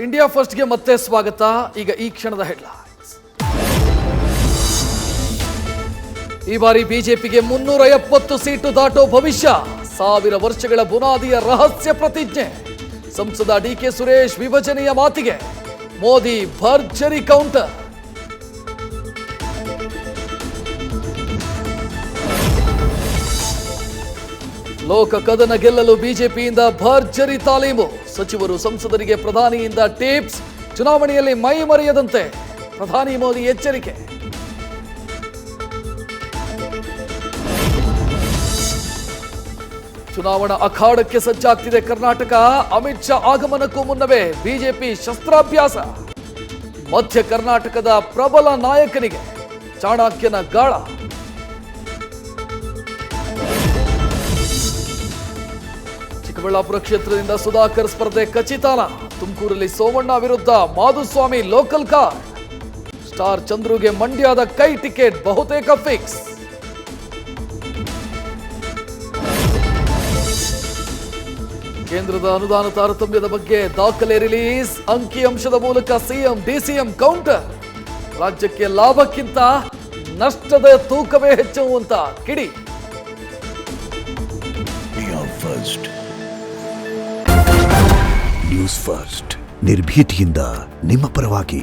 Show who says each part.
Speaker 1: India ಫಸ್ಟ್ಗೆ ಮತ್ತೆ ಸ್ವಾಗತ. ಈಗ ಈ ಕ್ಷಣದ ಹೆಡ್ಲೈನ್ಸ್. ಈ ಬಾರಿ ಬಿಜೆಪಿಗೆ 370 ಸೀಟು ದಾಟೋ ಭವಿಷ್ಯ. 1000 ವರ್ಷಗಳ ಬುನಾದಿಯ ರಹಸ್ಯ ಪ್ರತಿಜ್ಞೆ. ಸಂಸದ ಡಿಕೆ ಸುರೇಶ್ ವಿಭಜನೆಯ ಮಾತಿಗೆ ಮೋದಿ ಭರ್ಜರಿ ಕೌಂಟರ್. ಲೋಕ ಕದನ ಗೆಲ್ಲಲು ಬಿಜೆಪಿಯಿಂದ ಭರ್ಜರಿ ತಾಲೀಮು. ಸಚಿವರು ಸಂಸದರಿಗೆ ಪ್ರಧಾನಿಯಿಂದ ಟಿಪ್ಸ್. ಚುನಾವಣೆಯಲ್ಲಿ ಮೈ ಮರೆಯದಂತೆ ಪ್ರಧಾನಿ ಮೋದಿ ಎಚ್ಚರಿಕೆ. ಚುನಾವಣಾ ಅಖಾಡಕ್ಕೆ ಸಜ್ಜಾಗ್ತಿದೆ ಕರ್ನಾಟಕ. ಅಮಿತ್ ಶಾ ಆಗಮನಕ್ಕೂ ಮುನ್ನವೇ ಬಿಜೆಪಿ ಶಸ್ತ್ರಾಭ್ಯಾಸ. ಮಧ್ಯ ಕರ್ನಾಟಕದ ಪ್ರಬಲ ನಾಯಕನಿಗೆ ಚಾಣಕ್ಯನ ಗಾಳ. ಚಿಕ್ಕಬಳ್ಳಾಪುರ ಕ್ಷೇತ್ರದಿಂದ ಸುಧಾಕರ್ ಸ್ಪರ್ಧೆ ಖಚಿತಾನ. ತುಮಕೂರಲ್ಲಿ ಸೋಮಣ್ಣ ವಿರುದ್ಧ ಮಾಧುಸ್ವಾಮಿ ಲೋಕಲ್ ಕಾರ್ಡ್. ಸ್ಟಾರ್ ಚಂದ್ರುಗೆ ಮಂಡ್ಯದ ಕೈ ಟಿಕೆಟ್ ಬಹುತೇಕ ಫಿಕ್ಸ್. ಕೇಂದ್ರದ ಅನುದಾನ ತಾರತಮ್ಯದ ಬಗ್ಗೆ ದಾಖಲೆ ರಿಲೀಸ್. ಅಂಕಿಅಂಶದ ಮೂಲಕ ಸಿಎಂ ಡಿಸಿಎಂ ಕೌಂಟರ್. ರಾಜ್ಯಕ್ಕೆ ಲಾಭಕ್ಕಿಂತ ನಷ್ಟದ ತೂಕವೇ ಹೆಚ್ಚು ಅಂತ ಕಿಡಿ.
Speaker 2: ನ್ಯೂಸ್ ಫಸ್ಟ್ ನಿರ್ಭೀತಿಯಿಂದ ನಿಮ್ಮ ಪರವಾಗಿ.